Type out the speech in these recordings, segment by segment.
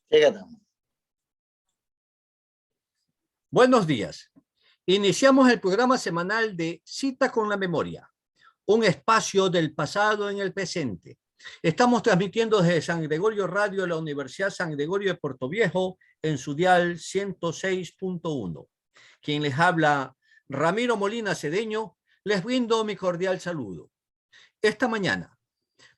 ¿Qué ganamos? Buenos días. Iniciamos el programa semanal de Cita con la Memoria, un espacio del pasado en el presente. Estamos transmitiendo desde San Gregorio Radio de la Universidad San Gregorio de Puerto Viejo en su dial 106.1. Quien les habla, Ramiro Molina Cedeño, les brindo mi cordial saludo. Esta mañana,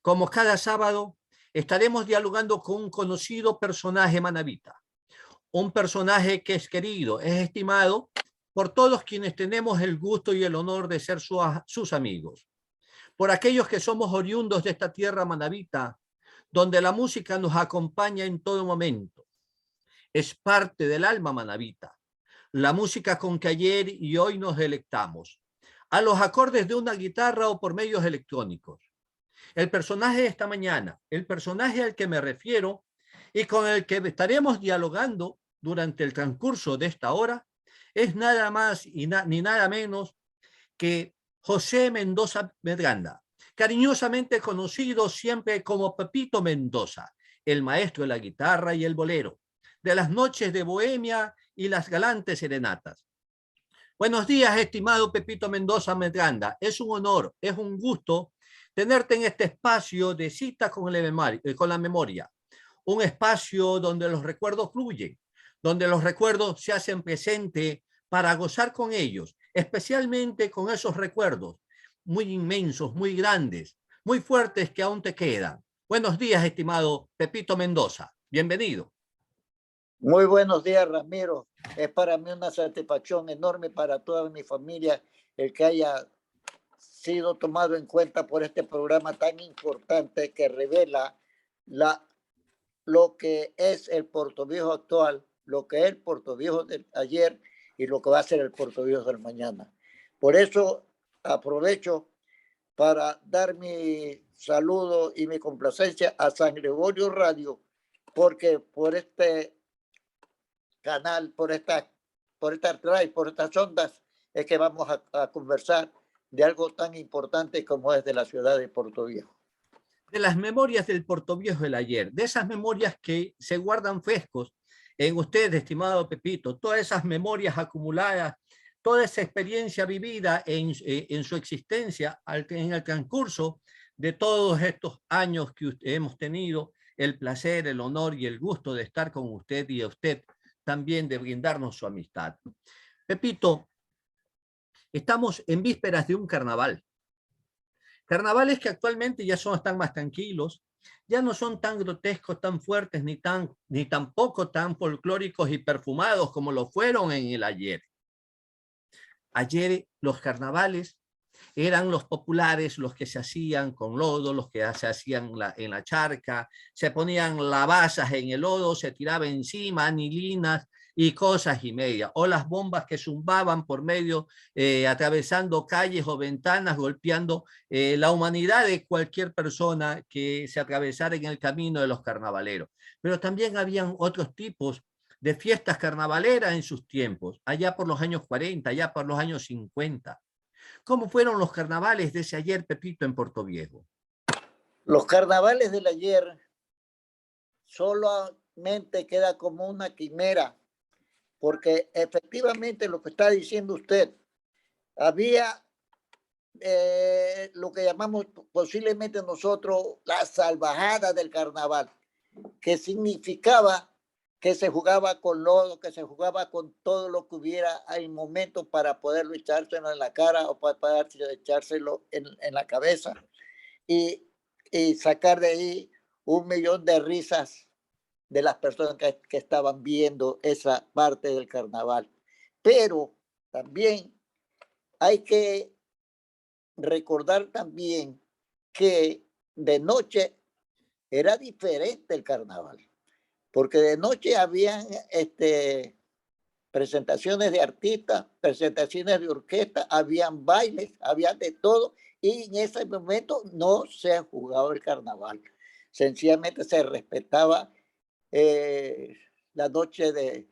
como cada sábado, estaremos dialogando con un conocido personaje manabita. Un personaje que es querido, es estimado por todos quienes tenemos el gusto y el honor de ser sus amigos. Por aquellos que somos oriundos de esta tierra manabita, donde la música nos acompaña en todo momento. Es parte del alma manabita, la música con que ayer y hoy nos delectamos, a los acordes de una guitarra o por medios electrónicos. El personaje de esta mañana, el personaje al que me refiero y con el que estaremos dialogando durante el transcurso de esta hora, es nada más ni nada menos que José Mendoza Medranda, cariñosamente conocido siempre como Pepito Mendoza, el maestro de la guitarra y el bolero, de las noches de bohemia y las galantes serenatas. Buenos días, estimado Pepito Mendoza Medranda. Es un honor, es un gusto tenerte en este espacio de cita con la memoria. Un espacio donde los recuerdos fluyen, donde los recuerdos se hacen presente para gozar con ellos, especialmente con esos recuerdos muy inmensos, muy grandes, muy fuertes que aún te quedan. Buenos días, estimado Pepito Mendoza. Bienvenido. Muy buenos días, Ramiro. Es para mí una satisfacción enorme para toda mi familia el que haya sido tomado en cuenta por este programa tan importante que revela lo que es el Puerto Viejo actual, lo que es el Puerto Viejo de ayer y lo que va a ser el Puerto Viejo del mañana. Por eso aprovecho para dar mi saludo y mi complacencia a San Gregorio Radio, porque por este canal, por estas ondas, es que vamos a conversar de algo tan importante como es de la ciudad de Puerto Viejo. De las memorias del Puerto Viejo del ayer, de esas memorias que se guardan frescos en usted, estimado Pepito, todas esas memorias acumuladas, toda esa experiencia vivida en su existencia en el transcurso de todos estos años que hemos tenido el placer, el honor y el gusto de estar con usted y a usted también de brindarnos su amistad. Pepito, estamos en vísperas de un carnaval. Carnavales que actualmente ya están más tranquilos, ya no son tan grotescos, tan fuertes, ni tampoco tan folclóricos y perfumados como lo fueron en el ayer. Ayer los carnavales eran los populares, los que se hacían con lodo, los que se hacían en la charca, se ponían lavazas en el lodo, se tiraba encima, anilinas y cosas y media, o las bombas que zumbaban por medio, atravesando calles o ventanas, golpeando la humanidad de cualquier persona que se atravesara en el camino de los carnavaleros. Pero también habían otros tipos de fiestas carnavaleras en sus tiempos, allá por los años 40, allá por los años 50. ¿Cómo fueron los carnavales de ese ayer, Pepito, en Puerto Viejo? Los carnavales del ayer solamente queda como una quimera, porque efectivamente lo que está diciendo usted, había lo que llamamos posiblemente nosotros la salvajada del carnaval, que significaba que se jugaba con lodo, que se jugaba con todo lo que hubiera al momento para poderlo echárselo en la cara o para poder echárselo en la cabeza y sacar de ahí 1.000.000 de risas de las personas que estaban viendo esa parte del carnaval. Pero también hay que recordar también que de noche era diferente el carnaval, porque de noche habían presentaciones de artistas, presentaciones de orquesta, habían bailes, había de todo, y en ese momento no se jugaba el carnaval. Sencillamente se respetaba la noche de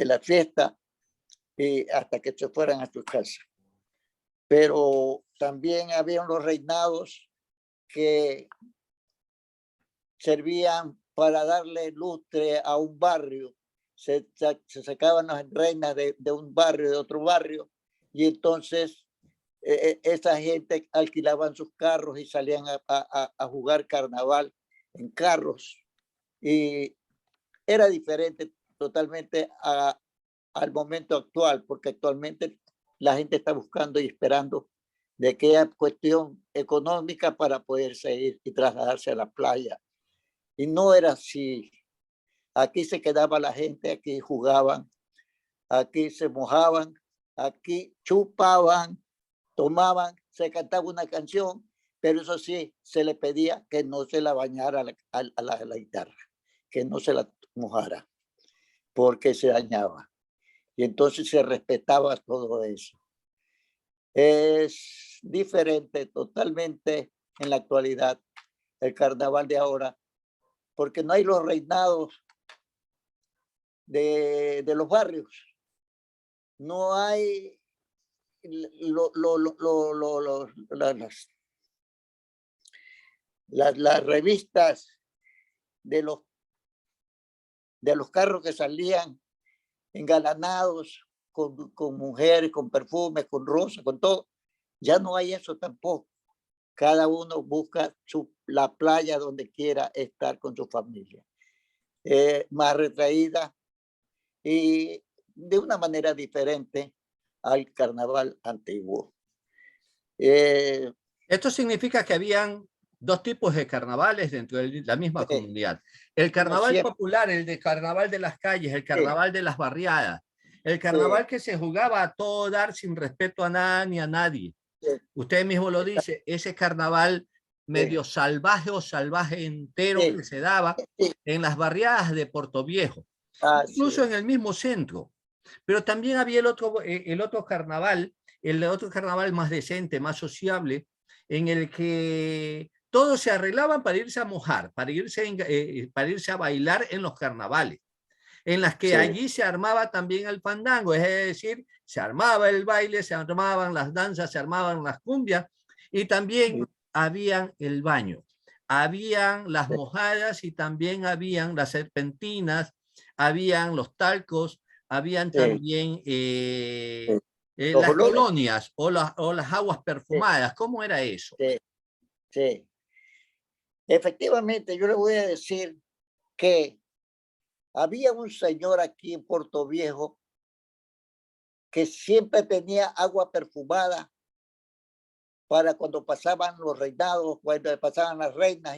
la fiesta y hasta que se fueran a su casa. Pero también habían los reinados que servían para darle lustre a un barrio. Se sacaban las reinas de un barrio, de otro barrio, y entonces esa gente alquilaban sus carros y salían a jugar carnaval en carros. Y era diferente totalmente al momento actual, porque actualmente la gente está buscando y esperando de aquella cuestión económica para poderse ir y trasladarse a la playa. Y no era así. Aquí se quedaba la gente, aquí jugaban, aquí se mojaban, aquí chupaban, tomaban, se cantaba una canción, pero eso sí, se le pedía que no se la bañara a la guitarra, que no se la mojara, porque se dañaba. Y entonces se respetaba todo eso. Es diferente totalmente en la actualidad el carnaval de ahora, porque no hay los reinados de los barrios, no hay las revistas de los carros que salían engalanados con mujeres, con perfumes, con rosas, con todo. Ya no hay eso tampoco. Cada uno busca la playa donde quiera estar con su familia. Más retraída y de una manera diferente al carnaval antiguo. Esto significa que habían dos tipos de carnavales dentro de la misma comunidad. El carnaval popular, el de carnaval de las calles, el carnaval de las barriadas, el carnaval que se jugaba a todo dar sin respeto a nada ni a nadie. Usted mismo lo dice, ese carnaval medio salvaje o salvaje entero que se daba en las barriadas de Puerto Viejo, incluso en el mismo centro. Pero también había el otro carnaval más decente, más sociable, en el que todos se arreglaban para irse a mojar, para irse a bailar en los carnavales, en las que allí se armaba también el fandango, es decir, se armaba el baile, se armaban las danzas, se armaban las cumbias, y también habían el baño, habían las mojadas y también habían las serpentinas, habían los talcos, habían también las colonias o las aguas perfumadas. ¿Cómo era eso? Sí. Efectivamente, yo le voy a decir que había un señor aquí en Puerto Viejo que siempre tenía agua perfumada para cuando pasaban los reinados, cuando pasaban las reinas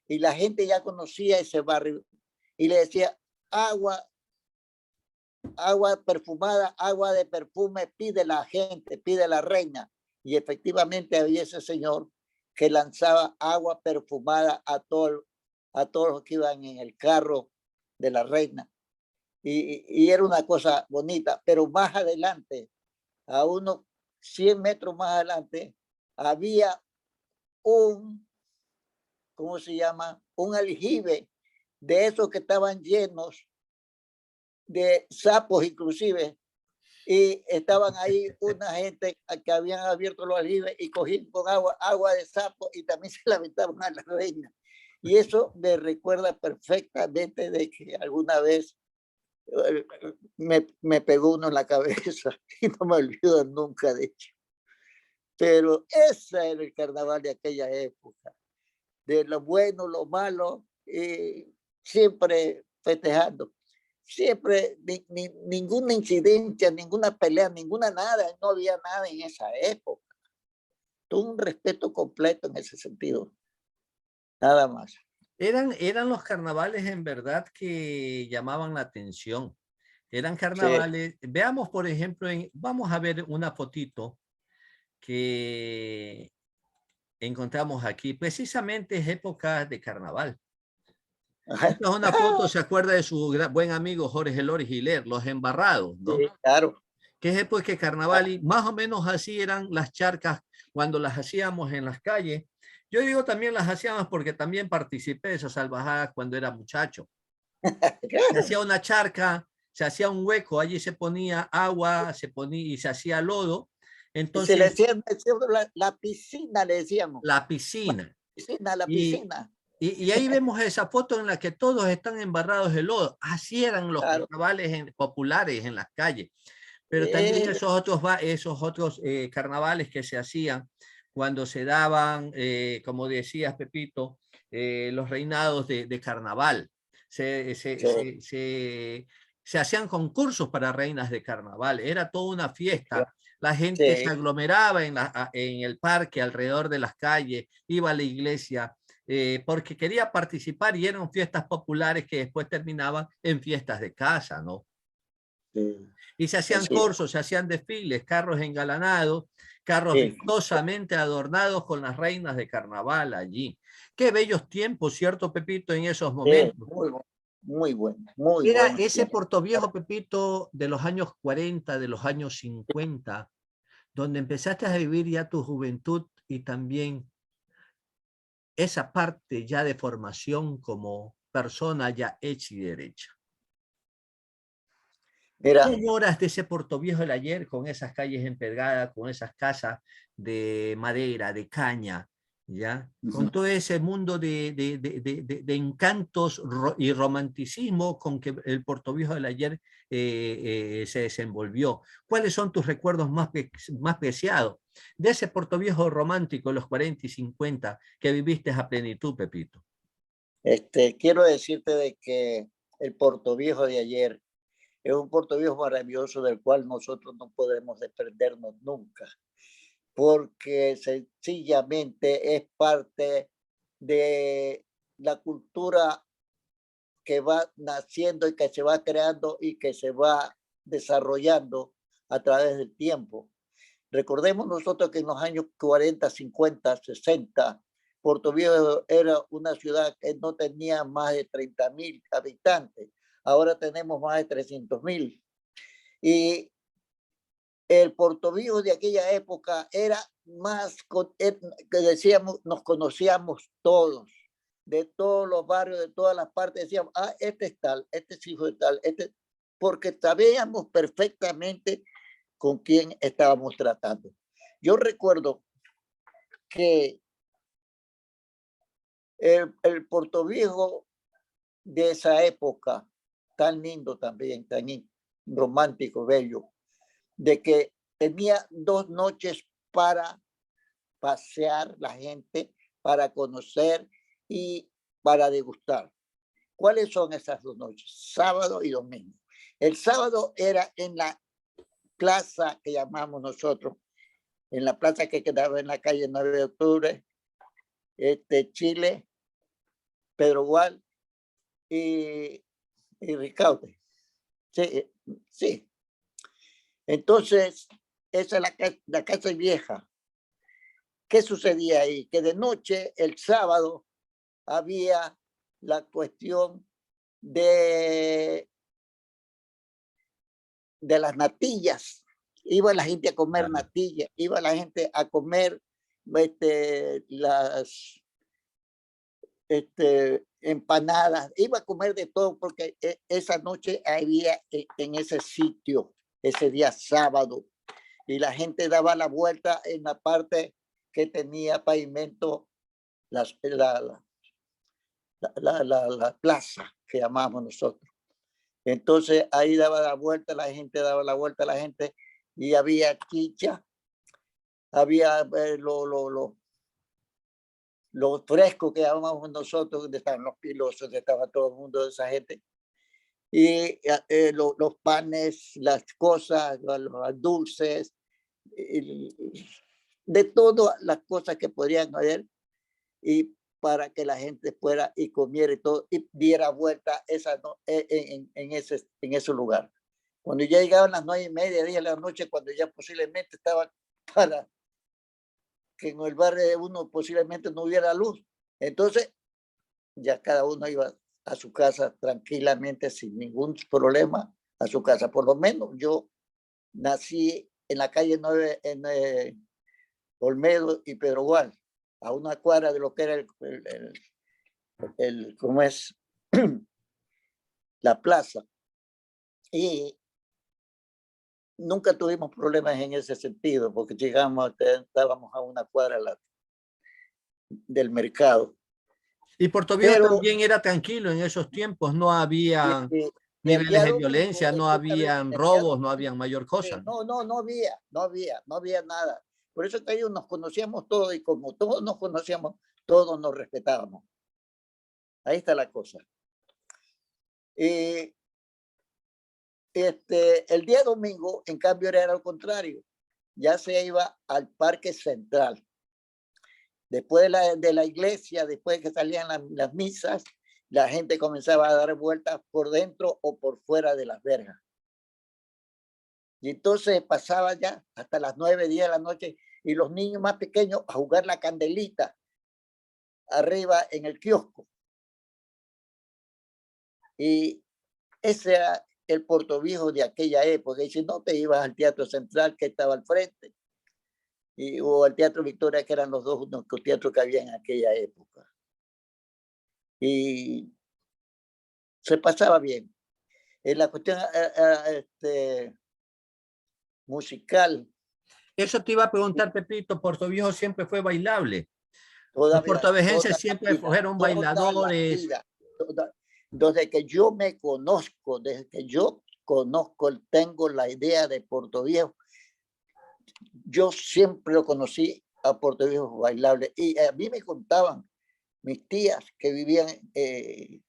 y la gente ya conocía ese barrio y le decía agua perfumada, agua de perfume, pide la gente, pide la reina. Y efectivamente había ese señor que lanzaba agua perfumada a todos los que iban en el carro de la reina. Y era una cosa bonita, pero más adelante, a unos 100 metros más adelante, había ¿cómo se llama? Un aljibe de esos que estaban llenos de sapos inclusive, y estaban ahí una gente que habían abierto los aljibes y cogían con agua de sapo y también se la aventaban a la reina. Y eso me recuerda perfectamente de que alguna vez me pegó uno en la cabeza y no me olvido nunca de hecho. Pero ese era el carnaval de aquella época, de lo bueno, lo malo, y siempre festejando. Siempre, ninguna incidencia, ninguna pelea, ninguna nada, no había nada en esa época. Todo un respeto completo en ese sentido, nada más. Eran los carnavales en verdad que llamaban la atención. Eran carnavales, veamos por ejemplo, vamos a ver una fotito que encontramos aquí, precisamente es época de carnaval. Esta es una foto, se acuerda de su buen amigo Jorge Loris Giler, los embarrados, ¿no? Sí, claro. Que es época de carnaval y más o menos así eran las charcas cuando las hacíamos en las calles. Yo digo también las hacíamos porque también participé de esas salvajadas cuando era muchacho. Se hacía una charca, se hacía un hueco, allí se ponía agua, y se hacía lodo. Entonces, se le decía la piscina, le decíamos. La piscina. La piscina. Y ahí vemos esa foto en la que todos están embarrados de lodo. Así eran los Claro. carnavales populares en las calles. Pero también esos otros carnavales que se hacían cuando se daban, como decías, Pepito, los reinados de carnaval. Se, se, Sí, se, se, se hacían concursos para reinas de carnaval. Era toda una fiesta. La gente se sí, aglomeraba en el parque, alrededor de las calles, iba a la iglesia, porque quería participar y eran fiestas populares que después terminaban en fiestas de casa, ¿no? sí, Y se hacían así es. corsos, se hacían desfiles, carros engalanados, carros Sí, vistosamente adornados con las reinas de carnaval allí. Qué bellos tiempos, ¿cierto, Pepito, en esos sí, momentos? muy Era buenos ese tiempos. Portoviejo, Pepito, de los años 40, de los años 50, donde empezaste a vivir ya tu juventud y también esa parte ya de formación como persona ya hecha y derecha. ¿Qué Mira, añoras de ese Portoviejo del ayer con esas calles empedradas, con esas casas de madera, de caña, ¿ya? Con todo ese mundo de encantos y romanticismo con que el Portoviejo del ayer se desenvolvió. ¿Cuáles son tus recuerdos más preciados de ese Portoviejo romántico de los 40 y 50 que viviste a plenitud, Pepito? quiero decirte de que el Portoviejo de ayer es un Portoviejo maravilloso del cual nosotros no podemos desprendernos nunca, porque sencillamente es parte de la cultura que va naciendo y que se va creando y que se va desarrollando a través del tiempo. Recordemos nosotros que en los años 40, 50, 60, Portoviejo era una ciudad que no tenía más de 30,000 habitantes. Ahora tenemos más de 300,000. Y el Portoviejo de aquella época era más, que decíamos, nos conocíamos todos, de todos los barrios, de todas las partes, decíamos, ah, este es tal, este es hijo de tal, porque sabíamos perfectamente con quién estábamos tratando. Yo recuerdo que el Portoviejo de esa época, tan lindo también, tan romántico, bello, de que tenía 2 noches para pasear la gente, para conocer y para degustar. ¿Cuáles son esas 2 noches? Sábado y domingo. El sábado era en la plaza que llamamos nosotros, en la plaza que quedaba en la calle 9 de octubre, Chile, Pedro Gual y Ricaurte. Sí, sí. Entonces, esa es la casa vieja. ¿Qué sucedía ahí? Que de noche, el sábado, había la cuestión de, de las natillas. Iba la gente a comer Claro. natillas, iba la gente a comer las empanadas, iba a comer de todo porque esa noche había en ese sitio, ese día sábado, y la gente daba la vuelta en la parte que tenía pavimento, las, la plaza que llamamos nosotros. Entonces ahí daba la vuelta, la gente daba la vuelta, la gente, y había chicha, había lo fresco que llamamos nosotros, donde estaban los pilosos, donde estaba todo el mundo de esa gente. Y los panes, las cosas, los dulces, de todas las cosas que podrían haber, y para que la gente fuera y comiera y todo, y diera vuelta esa, en ese lugar. Cuando ya llegaban las 9:30, 10 de la noche, cuando ya posiblemente estaban para que en el barrio de uno posiblemente no hubiera luz. Entonces, ya cada uno iba a su casa tranquilamente, sin ningún problema, a su casa. Por lo menos yo nací en la calle 9, en Olmedo y Pedro Gual, a una cuadra de lo que era ¿cómo es? La plaza. Y nunca tuvimos problemas en ese sentido, porque llegamos, estábamos a una cuadra del mercado. Y Puerto Viejo Pero también era tranquilo en esos tiempos, no había el niveles día de domingo, violencia, no escúchame, habían el día robos, no domingo, habían mayor cosa, ¿no? no había nada. Por eso que ellos nos conocíamos todos y como todos nos conocíamos, todos nos respetábamos. Ahí está la cosa. Y el día domingo, en cambio, era lo contrario. Ya se iba al Parque Central. Después de la iglesia, después que salían las misas, la gente comenzaba a dar vueltas por dentro o por fuera de las verjas. Y entonces pasaba ya hasta las 9, 10 de la noche y los niños más pequeños a jugar la candelita arriba en el kiosco. Y ese era el Puerto Viejo de aquella época. Y si no, te ibas al Teatro Central que estaba al frente o al Teatro Victoria, que eran los dos únicos teatros que había en aquella época. Y se pasaba bien. En la cuestión musical, Eso te iba a preguntar, Pepito, Puerto Viejo siempre fue bailable. Los toda puertovejenses la siempre vida, fueron toda la bailadores. vida. Desde que yo me conozco, desde que yo conozco, tengo la idea de Puerto Viejo, yo siempre lo conocí a Puerto Viejo bailable. Y a mí me contaban mis tías que vivían en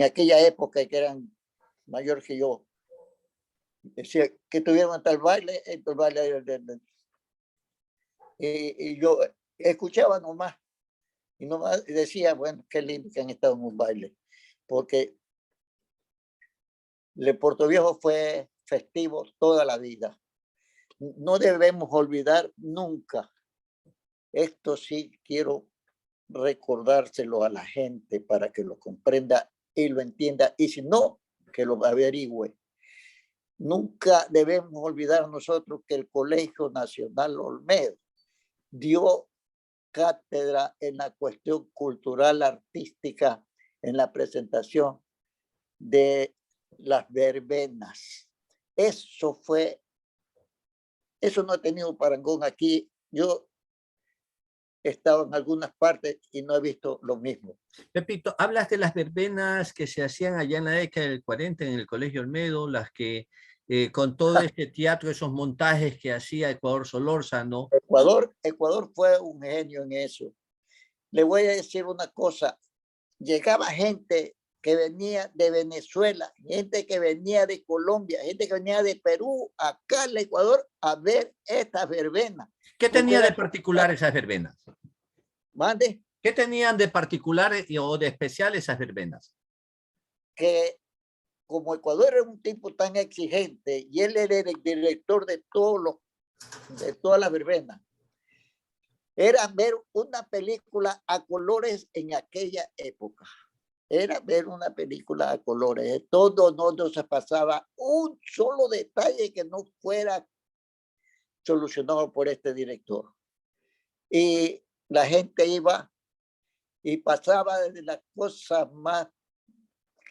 aquella época, que eran mayor que yo, decía que tuvieron tal baile, el baile y yo escuchaba nomás y nomás decía, bueno, qué lindo que han estado en un baile, porque el Puerto Viejo fue festivo toda la vida. No debemos olvidar nunca. Esto sí quiero recordárselo a la gente para que lo comprenda y lo entienda, y si no, que lo averigüe. Nunca debemos olvidar nosotros que el Colegio Nacional Olmedo dio cátedra en la cuestión cultural artística, en la presentación de las verbenas. Eso no ha tenido parangón aquí. Yo he estado en algunas partes y no he visto lo mismo. Pepito, hablas de las verbenas que se hacían allá en la década del 40 en el Colegio Olmedo, las que con todo este teatro, esos montajes que hacía Ecuador Solórzano. Ecuador fue un genio en eso. Le voy a decir una cosa. Llegaba gente que venía de Venezuela, gente que venía de Colombia, gente que venía de Perú, acá en Ecuador, a ver estas verbenas. ¿Qué Porque tenía de era particular esas verbenas? mande ¿Qué tenían de particular o de especial esas verbenas? que como Ecuador era un tipo tan exigente y él era el director de todas las verbenas, era ver una película a colores en aquella época. Era ver una película a colores. Todo no se pasaba un solo detalle que no fuera solucionado por este director. Y la gente iba y pasaba desde las cosas más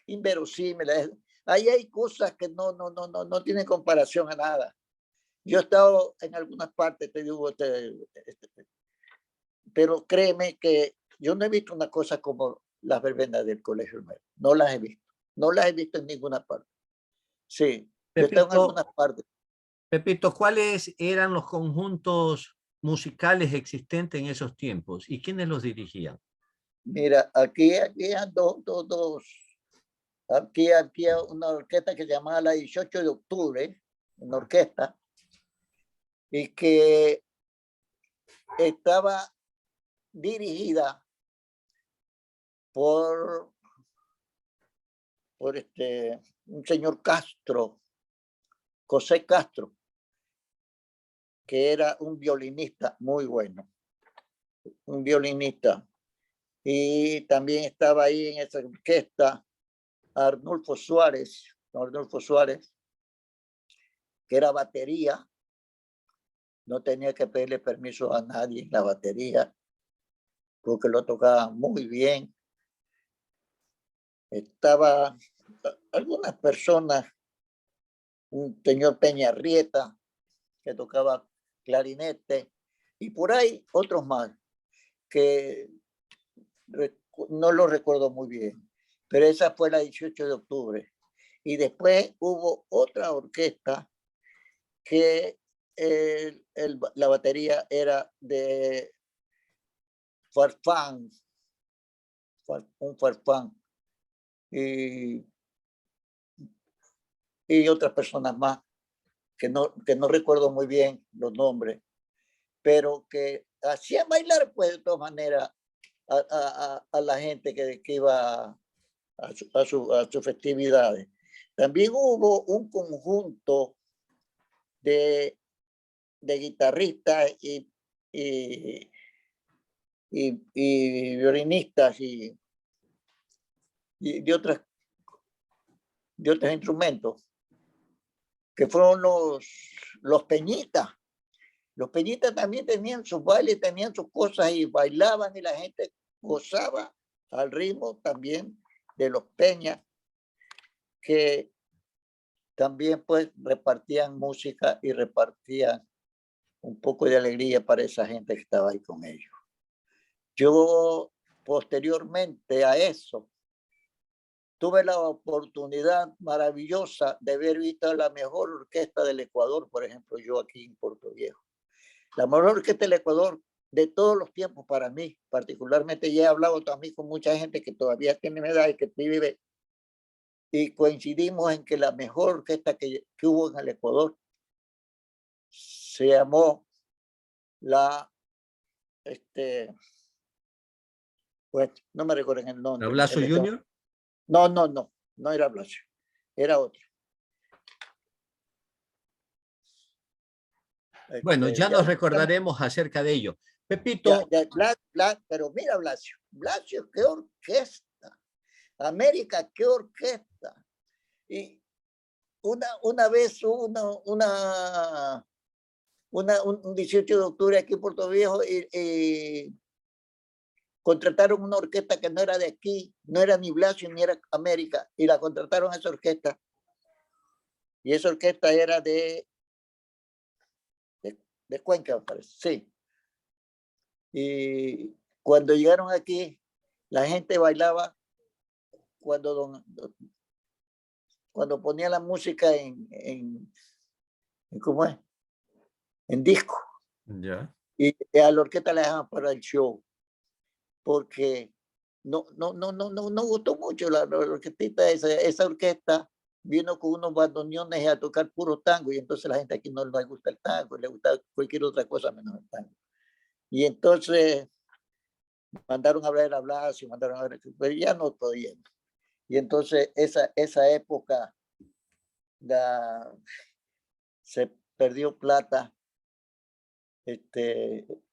inverosímiles. Ahí hay cosas que no tienen comparación a nada. Yo he estado en algunas partes, te digo, pero créeme que yo no he visto una cosa como las verbenas del Colegio Olmedo. No las he visto. No las he visto en ninguna parte. Sí, yo he estado en Pepito, algunas partes. Pepito, ¿cuáles eran los conjuntos musicales existentes en esos tiempos y quiénes los dirigían? Mira, aquí hay dos. Aquí había una orquesta que se llamaba la 18 de octubre, una orquesta, y que estaba dirigida por un señor Castro, José Castro, que era un violinista muy bueno, un violinista. Y también estaba ahí en esa orquesta Arnulfo Suárez, que era batería, no tenía que pedirle permiso a nadie en la batería, porque lo tocaba muy bien. Estaba algunas personas, un señor Peña Rieta, que tocaba clarinete, y por ahí otros más, que no lo recuerdo muy bien, pero esa fue la 18 de octubre. Y después hubo otra orquesta que la batería era de Farfán, un Farfán, y, y otras personas más, que no recuerdo muy bien los nombres, pero que hacían bailar, pues, de todas maneras, a la gente que iba a sus festividades. También hubo un conjunto de guitarristas y violinistas y de otros instrumentos, que fueron los peñitas. Los peñitas también tenían sus bailes, tenían sus cosas y bailaban y la gente gozaba al ritmo también de los peñas, que también pues repartían música y repartían un poco de alegría para esa gente que estaba ahí con ellos. Yo posteriormente a eso tuve la oportunidad maravillosa de haber visto la mejor orquesta del Ecuador, por ejemplo, yo aquí en Puerto Viejo. La mejor orquesta del Ecuador de todos los tiempos para mí, particularmente ya he hablado también con mucha gente que todavía tiene mi edad y que vive, y coincidimos en que la mejor orquesta que hubo en el Ecuador se llamó pues no me recuerdo el nombre. ¿Blasio Junior? No era Blasio, era otro. Bueno, ya nos recordaremos acerca de ello. Pepito. Pero mira, Blasio, qué orquesta. América, qué orquesta. Y una vez un 18 de octubre aquí en Puerto Viejo y contrataron una orquesta que no era de aquí, no era ni Blasio ni era América, y la contrataron a esa orquesta. Y esa orquesta era de Cuenca, me parece, sí. Y cuando llegaron aquí, la gente bailaba cuando ponía la música ¿cómo es? En disco. Ya. Y a la orquesta la dejaban para el show, porque no gustó mucho la orquestita. Esa orquesta vino con unos bandoneones a tocar puro tango, y entonces la gente aquí no le gusta el tango, le gusta cualquier otra cosa menos el tango. Y entonces mandaron a hablar a Blasio, pero ya no podían. Y entonces esa época se perdió plata,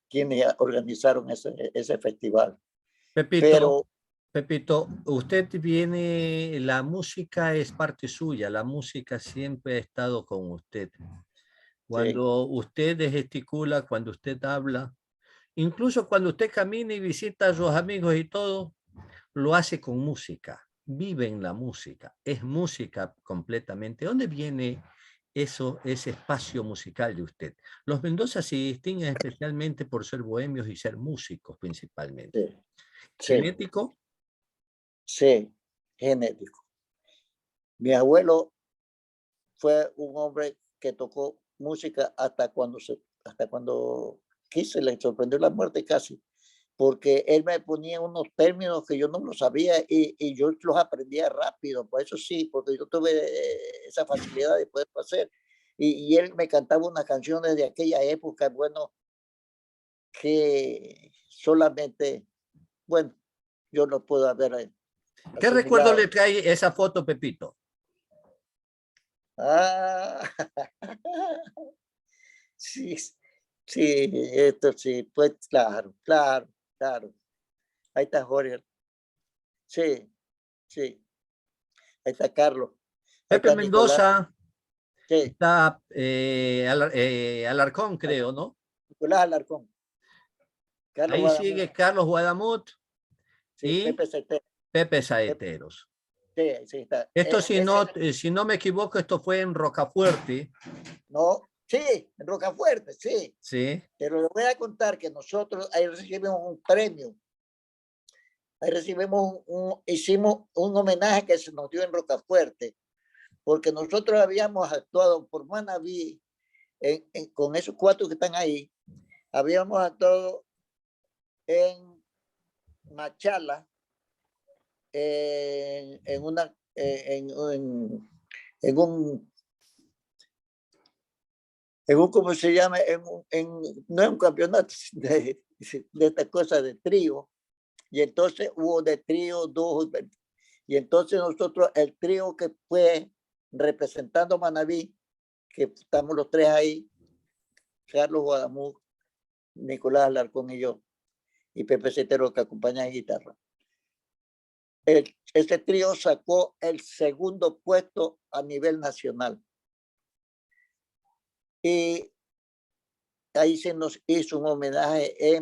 quienes organizaron ese festival. Pepito, usted viene, la música es parte suya, la música siempre ha estado con usted. Cuando usted gesticula, cuando usted habla, incluso cuando usted camina y visita a sus amigos y todo, lo hace con música, vive en la música, es música completamente. ¿Dónde viene ese espacio musical de usted? Los Mendoza se distinguen especialmente por ser bohemios y ser músicos principalmente. Sí. ¿Genético? Sí, genético. Mi abuelo fue un hombre que tocó música hasta cuando le sorprendió la muerte casi, porque él me ponía unos términos que yo no los sabía y yo los aprendía rápido, por eso sí, porque yo tuve esa facilidad de poder hacer. Y él me cantaba unas canciones de aquella época, bueno, que solamente, bueno, yo no puedo haber. ¿Qué recuerdo le trae esa foto, Pepito? Sí, esto sí, pues claro. Ahí está Jorge. Sí. Ahí está Carlos. Ahí Pepe está Nicolás. Mendoza. Sí. Está Alarcón, creo, ¿no? Nicolás Alarcón. Carlos Ahí Guadamut. Sigue Carlos Guadamut. Sí, y Pepe Saeteros. Sí, está. Esto, si no me equivoco, esto fue en Rocafuerte. No, sí, en Rocafuerte, sí. Sí. Pero le voy a contar que nosotros ahí recibimos un premio Ahí hicimos un homenaje que se nos dio en Rocafuerte, porque nosotros habíamos actuado por Manaví, con esos 4 que están ahí, habíamos actuado en Machala, en un, ¿cómo se llama? No es un campeonato de esta cosa de trío, y entonces hubo de trío, 2, y entonces nosotros, el trío que fue representando a Manaví, que estamos los 3 ahí, Carlos Guadamuz, Nicolás Alarcón y yo, y Pepe Cetero, que acompaña en guitarra. Ese trío sacó el 2º puesto a nivel nacional. Y ahí se nos hizo un homenaje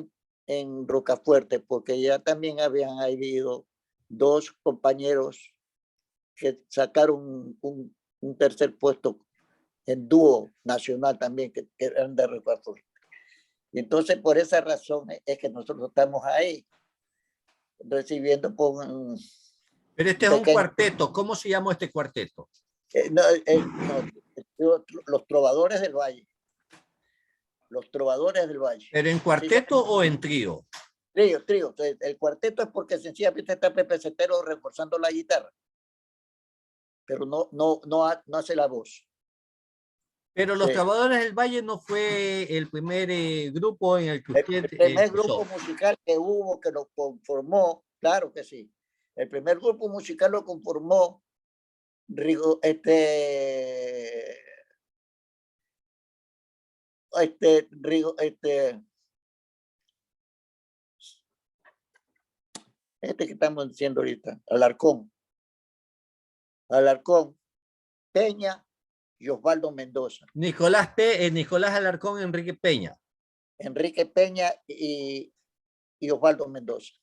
en Rocafuerte, porque ya también habían habido 2 compañeros que sacaron un 3er puesto en dúo nacional también, que eran de Rocafuerte. Y entonces por esa razón es que nosotros estamos ahí, recibiendo por Pero este es un cuarteto. ¿Cómo se llama este cuarteto? Los Trovadores del Valle. Los Trovadores del Valle. ¿Pero en cuarteto o en trío? Trío. El cuarteto es porque sencillamente está Pepe Cetero reforzando la guitarra, pero no hace la voz. Pero Los Trovadores del Valle no fue el primer grupo en el que usted El primer grupo musical que hubo, que lo conformó, claro que sí. El primer grupo musical lo conformó que estamos diciendo ahorita, Alarcón, Peña y Osvaldo Mendoza. Nicolás Alarcón, Enrique Peña. Enrique Peña y Osvaldo Mendoza,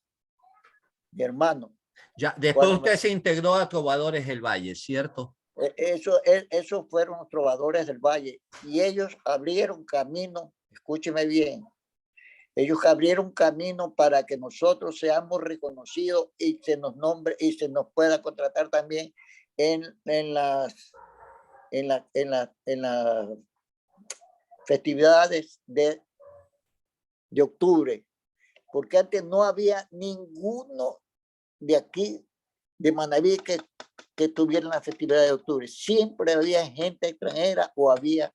mi hermano. Ya, después usted se integró a Trovadores del Valle, ¿cierto? Esos fueron los Trovadores del Valle, y ellos abrieron camino, escúcheme bien, ellos abrieron camino para que nosotros seamos reconocidos y se nos nombre y se nos pueda contratar también en las festividades de octubre, porque antes no había ninguno de aquí, de Manaví, que tuviera la festividad de octubre. Siempre había gente extranjera o había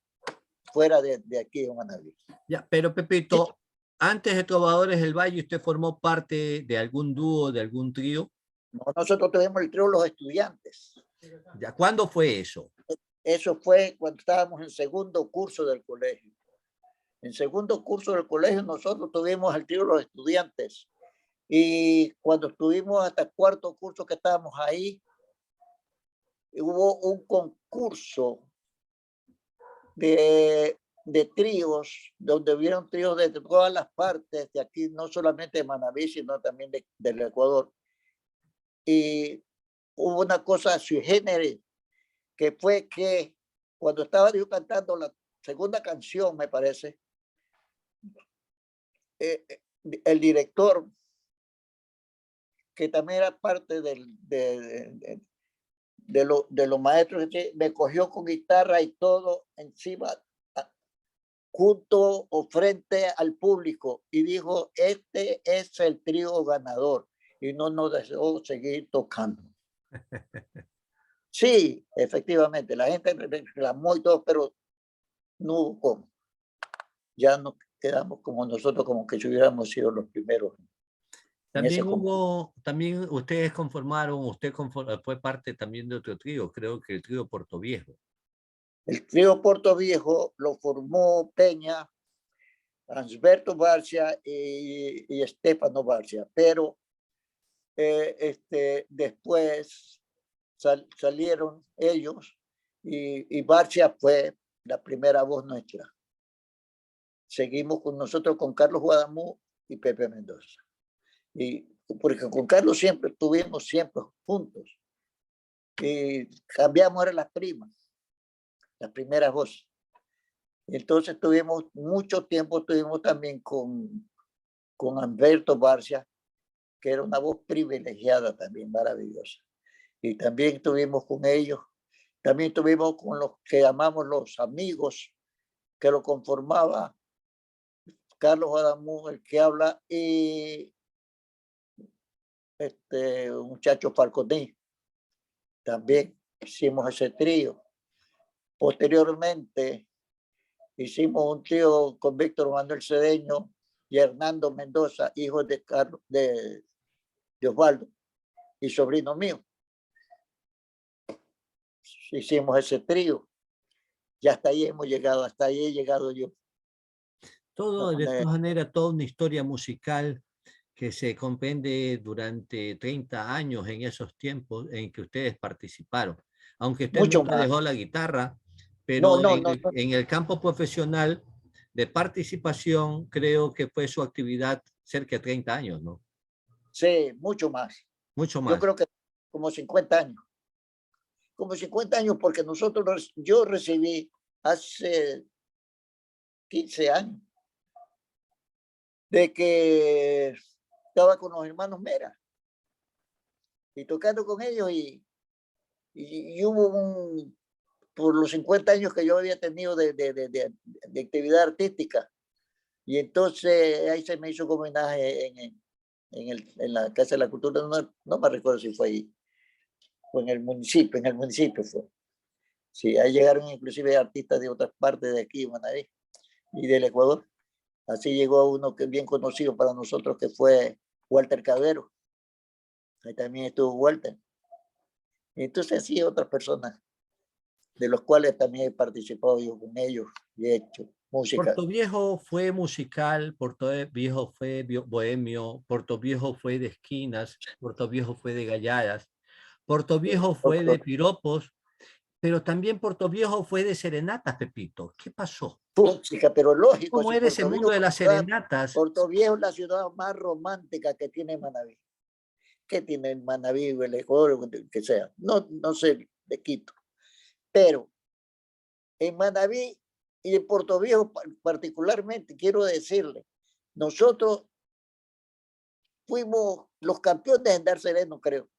fuera de aquí de Manaví. Ya, pero Pepito, sí. Antes de Trovadores del Valle, ¿usted formó parte de algún dúo, de algún trío? No, nosotros tuvimos el trío Los Estudiantes. Ya, ¿cuándo fue eso? Eso fue cuando estábamos en 2º curso del colegio. En 2º curso del colegio nosotros tuvimos el trío Los Estudiantes. Y cuando estuvimos hasta 4º curso que estábamos ahí, hubo un concurso de tríos, donde hubieron tríos de todas las partes de aquí, no solamente de Manaví, sino también del Ecuador. Y hubo una cosa sui generis, que fue que cuando estaba yo cantando la 2ª canción, me parece, el director, que también era parte de los maestros, me cogió con guitarra y todo encima, junto o frente al público, y dijo: este es el trío ganador, y no nos dejó seguir tocando. Sí, efectivamente, la gente reclamó y todo, pero no hubo cómo. Ya nos quedamos como nosotros, como que si hubiéramos sido los primeros. También ustedes conformaron, fue parte también de otro trío, creo que el trío Portoviejo. El trío Portoviejo lo formó Peña, Ansberto Barcia y Estefano Barcia, pero después salieron ellos, y Barcia fue la primera voz nuestra. Seguimos con nosotros con Carlos Guadamuz y Pepe Mendoza. Y porque con Carlos siempre estuvimos juntos, y cambiamos, eran las primeras voces. Entonces tuvimos mucho tiempo, estuvimos también con Alberto Barcia, que era una voz privilegiada también, maravillosa. Y también tuvimos con ellos, también tuvimos con los que llamamos los amigos, que lo conformaba Carlos Adamú, el que habla, y un muchacho Falconí. También hicimos ese trío. Posteriormente hicimos un trío con Víctor Manuel Cedeño y Hernando Mendoza, hijo de Carlos, de Osvaldo y sobrino mío. Hicimos ese trío y hasta ahí hemos llegado, hasta ahí he llegado yo. Todo, de todas maneras, toda una historia musical que se comprende durante 30 años en esos tiempos en que ustedes participaron. Aunque usted Mucho nunca más. dejó la guitarra, No, pero no, no, no. en el campo profesional de participación, creo que fue su actividad cerca de 30 años, ¿no? Sí, mucho más. Mucho Yo más. creo que como 50 años. Como 50 años, porque yo recibí hace 15 años de que estaba con los hermanos Mera y tocando con ellos y hubo por los 50 años que yo había tenido de actividad artística. Y entonces ahí se me hizo un homenaje en la Casa de la Cultura, no me recuerdo si fue ahí, o en el municipio fue. Sí, ahí llegaron inclusive artistas de otras partes de aquí, Manaví, y del Ecuador. Así llegó uno que es bien conocido para nosotros, que fue Walter Cabero. Ahí también estuvo Walter. Y entonces sí, otras personas, de los cuales también he participado yo con ellos y he hecho música. Puerto Viejo fue musical, Puerto Viejo fue bohemio, Puerto Viejo fue de esquinas, Puerto Viejo fue de galladas, Puerto Viejo fue de piropos, pero también Puerto Viejo fue de serenatas, Pepito. ¿Qué pasó? Música, pero lógico, ¿Cómo si era ese mundo de las serenatas? Puerto Viejo es la ciudad más romántica que tiene Manaví. ¿Qué tiene Manaví, el Ecuador, que sea? No, no sé de Quito. Pero en Manaví y en Puerto Viejo particularmente, quiero decirle, nosotros fuimos los campeones de andar sereno, creo.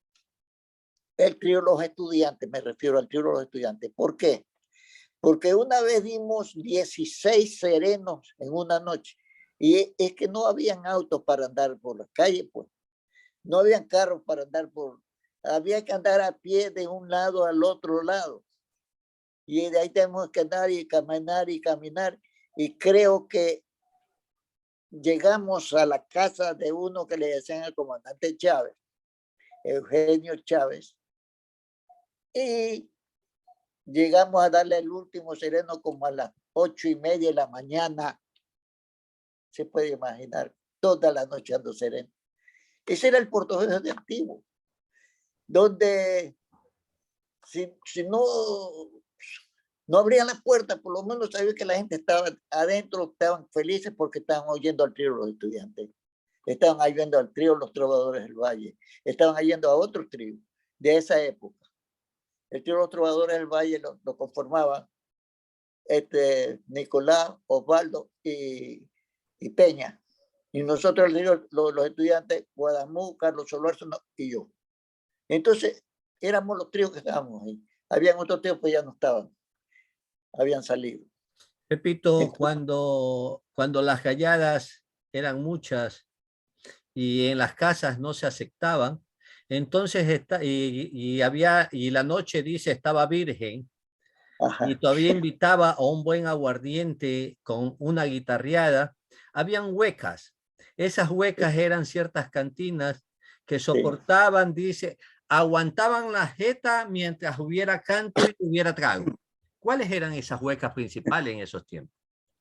El trío Los Estudiantes, me refiero al trío Los Estudiantes. ¿Por qué? Porque una vez dimos 16 serenos en una noche. Y es que no habían autos para andar por las calles, pues. No habían carros para andar por... Había que andar a pie de un lado al otro lado. Y de ahí tenemos que andar y caminar y caminar. Y creo que llegamos a la casa de uno que le decían el comandante Chávez, Eugenio Chávez, y llegamos a darle el último sereno como a las 8:30 de la mañana. Se puede imaginar, toda la noche ando sereno. Ese era el Puerto Viejo de antiguo, donde si no abrían la puerta, por lo menos sabía que la gente estaba adentro, estaban felices porque estaban oyendo al trío Los Estudiantes, estaban oyendo al trío Los Trovadores del Valle, estaban oyendo a otros tríos de esa época. El trío Los Trovadores del Valle lo conformaban Nicolás, Osvaldo y Peña. Y nosotros, los estudiantes, Guadamú, Carlos Solórzano y yo. Entonces, éramos los tríos que estábamos ahí. Habían otros tríos que ya no estaban, habían salido. Pepito, Entonces, cuando las galladas eran muchas y en las casas no se aceptaban, entonces y la noche dice estaba virgen y ajá, todavía invitaba a un buen aguardiente con una guitarreada, habían huecas. Esas huecas eran ciertas cantinas que sí. soportaban, dice, aguantaban la jeta mientras hubiera canto y hubiera trago. ¿Cuáles eran esas huecas principales en esos tiempos?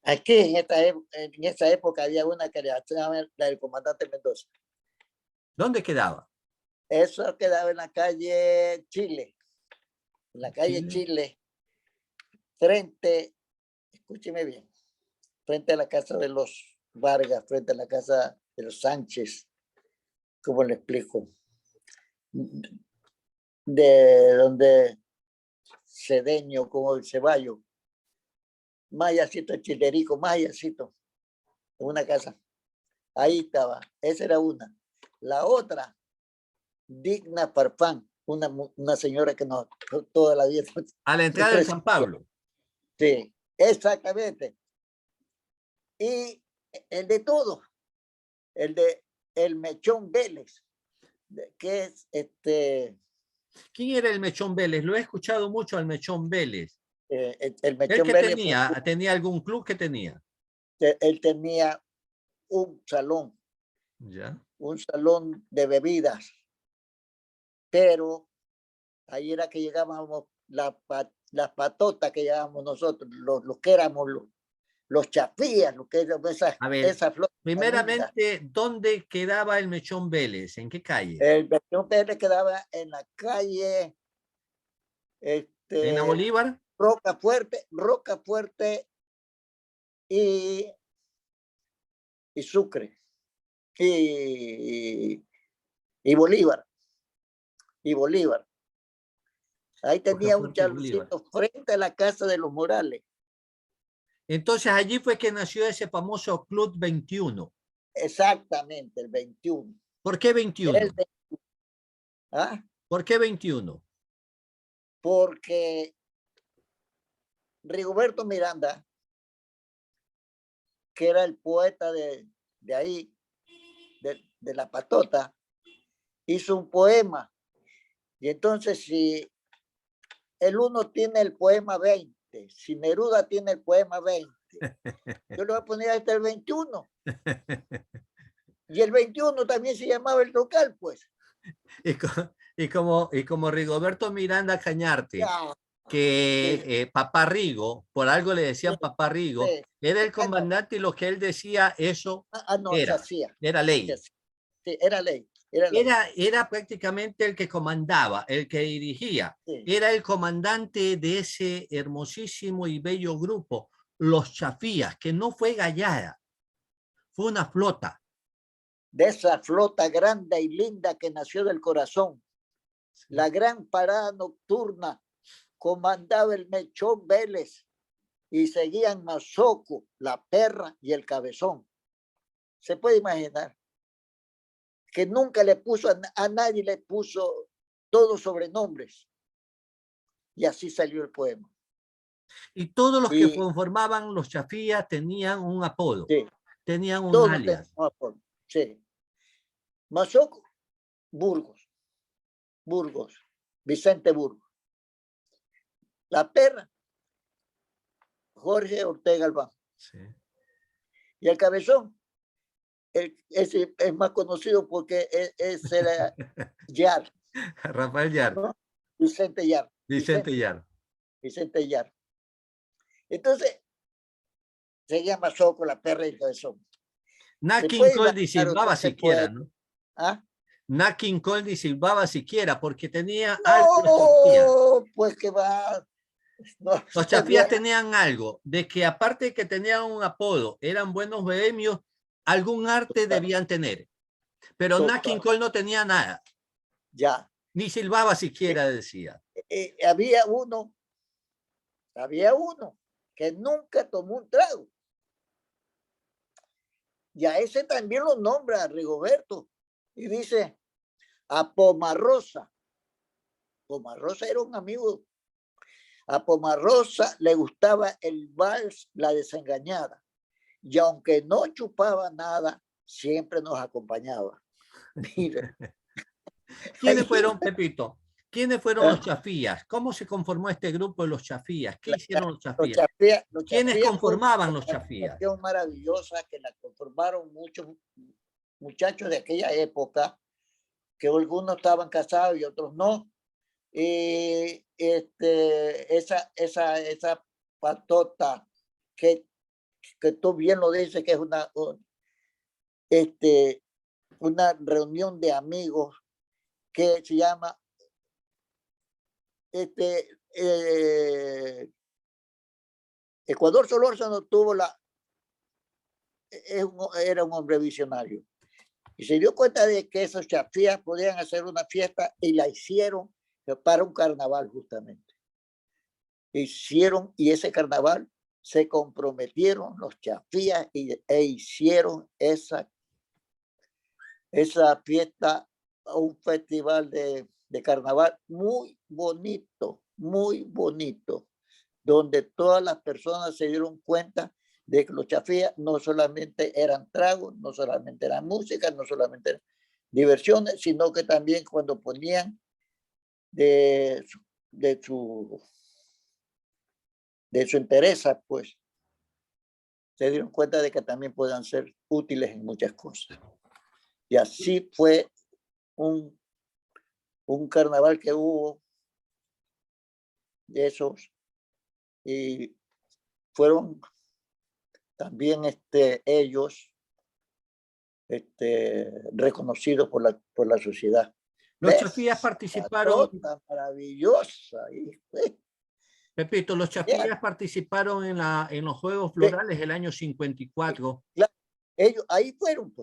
Aquí en esa época había una que le llamaban la del comandante Mendoza. ¿Dónde quedaba? Eso quedaba en la calle Chile. En la calle Chile. Chile, frente, escúcheme bien, frente a la casa de los Vargas, frente a la casa de los Sánchez, ¿cómo le explico? De donde Cedeño, como el Ceballo, Mayacito, Chilerico, Mayacito, en una casa. Ahí estaba, esa era una. La otra, Digna Farfán, una señora que no toda la vida. A la entrada de San Pablo. Sí, exactamente. Y el de todo, el de el Mechón Vélez, que es ¿Quién era el Mechón Vélez? Lo he escuchado mucho al Mechón Vélez. el ¿Él Mechón qué Vélez tenía? ¿Tenía algún club que tenía? él tenía Ya. un salón de bebidas, pero ahí era que llegábamos las patotas que llegábamos nosotros, los que éramos los chafías, lo que éramos A ver, esa flor tan linda. primeramente, ¿dónde quedaba el Mechón Vélez? ¿En qué calle? El Mechón Vélez quedaba en la calle ¿En la Bolívar? Roca Fuerte y Sucre y, y Bolívar. Y Bolívar. Ahí tenía un Rocafuerte y Bolívar. chaloncito frente a la casa de los Morales. Entonces allí fue que nació ese famoso Club 21. Exactamente, el 21. ¿Por qué 21? ¿Ah? ¿Por qué 21? Porque Rigoberto Miranda, que era el poeta de ahí, de la patota, hizo un poema. Y entonces, si el uno tiene el poema 20, si Neruda tiene el poema 20, yo le voy a poner hasta el 21. Y el 21 también se llamaba el local, pues. Y como Rigoberto Miranda Cañarte, Ya, que sí, Papá Rigo, por algo le sí, decían Papá Rigo, sí. era el No, comandante y lo que él decía, eso no, se era, hacía. era Se ley. hacía. Sí, era ley, era ley. Era prácticamente el que comandaba, el que dirigía. Sí. Era el comandante de ese hermosísimo y bello grupo, los Chafías, que no fue gallada, fue una flota. De esa flota grande y linda que nació del corazón. La gran parada nocturna comandaba el Mechón Vélez y seguían Mazoco, la Perra y el Cabezón. Se puede imaginar que nunca le puso a nadie, le puso todos sobrenombres. Y así salió el poema. Y todos los que Y conformaban los Chafías tenían un apodo, sí, tenían un todos alias. tenemos. Sí. Mazoco, Burgos, Vicente Burgos. La Perra, Jorge Ortega Albán. Sí. Y el Cabezón, ese es más conocido porque era Yar, Rafael Yar, ¿no? Vicente Yar. Vicente Yar. Vicente Yar. Entonces, se llama Soco, la Perra y el Cabezón. Nat Se King puede Cole ni imaginar usted silbaba ese siquiera, poeta. ¿no? ¿Ah? Nat King Cole ni silbaba siquiera porque tenía algo los Chafías. No, pues que va. No Los Chafías sabía. tenían algo, de que aparte de que tenían un apodo, eran buenos bohemios, algún arte debían tener. Pero Nat King Total, Cole no tenía nada, ya. ni silbaba siquiera, decía. Había uno que nunca tomó un trago. Y a ese también lo nombra Rigoberto. Y dice, a Pomarrosa. Pomarrosa era un amigo. A Pomarrosa le gustaba el vals, la desengañada. Y aunque no chupaba nada, siempre nos acompañaba. Mire. ¿Quiénes fueron, Pepito? ¿Quiénes fueron los ¿Eh? Chafías? ¿Cómo se conformó este grupo de los Chafías? ¿Qué hicieron los Los Chafías? Chafías, ¿Quiénes fue una conformaban los Chafías? organización maravillosa que la conformaron muchos muchachos de aquella época, que algunos estaban casados y otros no. Y esa patota que tú bien lo dices, que es una reunión de amigos que se llama Ecuador Solórzano tuvo era un hombre visionario y se dio cuenta de que esos chafías podían hacer una fiesta y la hicieron para un carnaval justamente. Hicieron y ese carnaval se comprometieron los chafías e hicieron esa esa fiesta, un festival de carnaval muy bonito, donde todas las personas se dieron cuenta de que los chafías no solamente eran tragos, no solamente eran música, no solamente eran diversiones, sino que también cuando ponían de su, de su, de su interés, pues se dieron cuenta de que también puedan ser útiles en muchas cosas. Y así fue un carnaval que hubo de esos, y fueron también ellos reconocidos por la sociedad. Los chafías ¿Ves? La participaron, nota maravillosa. Pepito, los chafías participaron en los Juegos Florales el año 54. Claro, ellos ahí fueron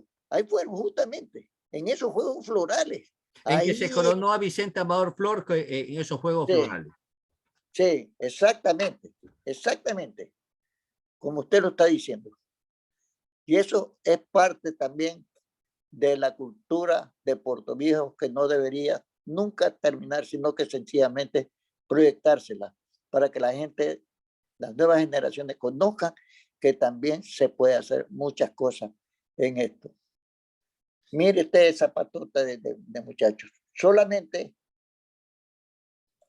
justamente, en esos Juegos Florales. En que se Ahí, coronó a Vicente Amador Flor en esos Juegos sí, Florales. sí, exactamente, como usted lo está diciendo. Y eso es parte también de la cultura de Puerto Viejo, que no debería nunca terminar, sino que sencillamente proyectársela para que la gente, las nuevas generaciones conozcan que también se puede hacer muchas cosas en esto. Mire usted esa patota de muchachos. Solamente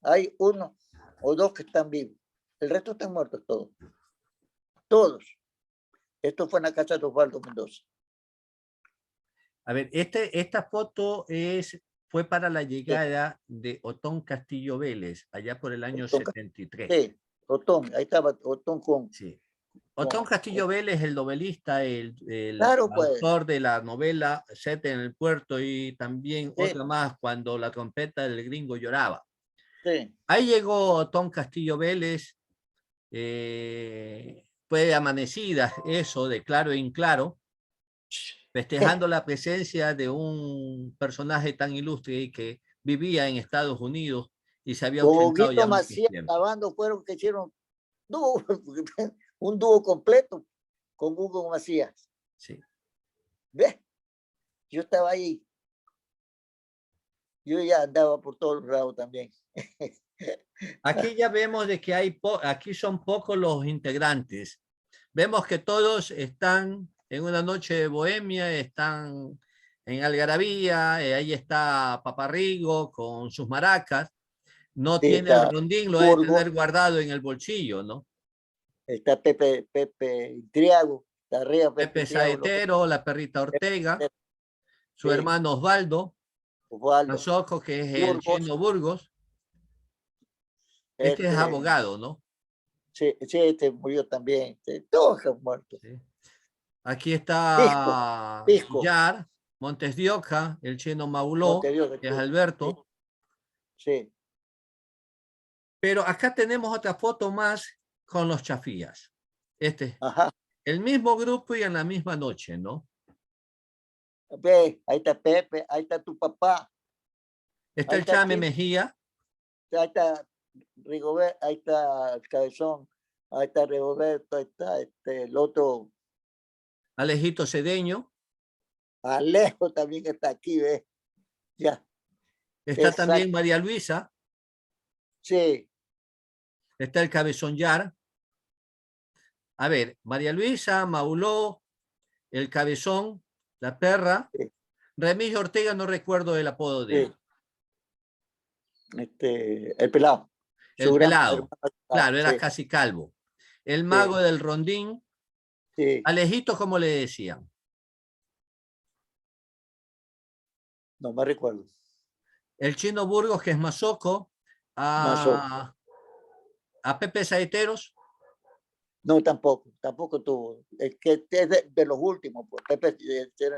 hay uno o dos que están vivos. El resto están muertos todos. Todos. Esto fue en la casa de Osvaldo Mendoza. A ver, esta foto fue para la llegada de Otón Castillo Vélez, allá por el año Otón, 73. sí, Otón, ahí estaba Otón con... Sí. Otón Castillo Vélez, el novelista, el Claro, pues. autor de la novela Sete en el puerto y también Sí, otra más, Cuando la trompeta del gringo lloraba. sí. Ahí llegó Otón Castillo Vélez, fue amanecida eso de claro en claro, festejando la presencia de un personaje tan ilustre y que vivía en Estados Unidos y se había Con ausentado ya Huguito mucho Macías tiempo. grabando fueron que hicieron dúo, un dúo completo con Hugo Macías. Sí. ¿Ves? Yo estaba ahí. Yo ya andaba por todos lados también. Aquí ya vemos de que aquí son pocos los integrantes. Vemos que todos están en una noche de bohemia, están en algarabía, ahí está Paparrigo con sus maracas, no Sí, tiene el está rondín, lo debe Burgos, tener guardado en el bolsillo, ¿no? está Pepe Triago, está arriba Pepe Pepe Triago, Saetero, la perrita Ortega, su sí, hermano Osvaldo, Osvaldo, Mazoco, que es el Burgos, chino Burgos, este es abogado, ¿no? sí, murió también, todos han muerto. Sí. Aquí Pisco, está Pisco, Yar, Montes de Oca, el chino Mauló, Montevideo, que es sí, Alberto. sí. Pero acá tenemos otra foto más con los chafías. Ajá. El mismo grupo y en la misma noche, ¿no? Ve, ahí está Pepe, ahí está tu papá, Está ahí el está Chame Chino, Mejía, ahí está Rigobert, ahí está el Cabezón, ahí está Rigoberto, ahí está el otro, Alejito Cedeño, Alejo también está aquí, ¿ves? Ya, está también exacto, María Luisa, sí, está el Cabezón Yar. A ver, María Luisa, Mauló, el Cabezón, la perra. sí, Remigio Ortega, no recuerdo el apodo de sí. él. El pelado, su El gran pelado, hermano, claro, era sí, casi calvo. El mago sí, del rondín, sí, Alejito, como le decían. no me recuerdo, El chino Burgos, que es Mazoco, Mazo, a Pepe Saeteros, no, tampoco tuvo, es que es de los últimos, pues Pepe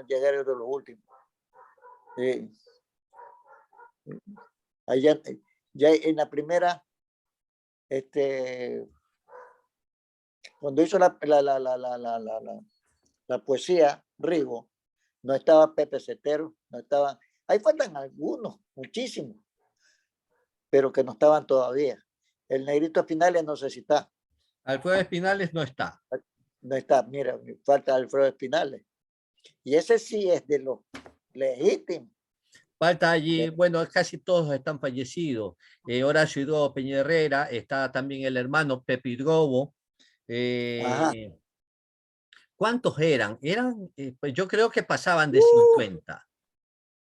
llegar de los últimos, sí. Allá, ya en la primera, cuando hizo la poesía, Rigo, no estaba Pepe Cetero, no estaban, ahí faltan algunos, muchísimos, pero que no estaban todavía. El negrito Finales no sé si está, Alfredo Espinales no está. no está, mira, falta Alfredo Espinales. Y ese sí es de los legítimo. Falta allí, Le- bueno, casi todos están fallecidos. Horacio Hidrobo Peña Herrera, está también el hermano Pepe Hidrobo. Ajá. Eh, ¿Cuántos eran? Pues yo creo que pasaban de Uh, 50.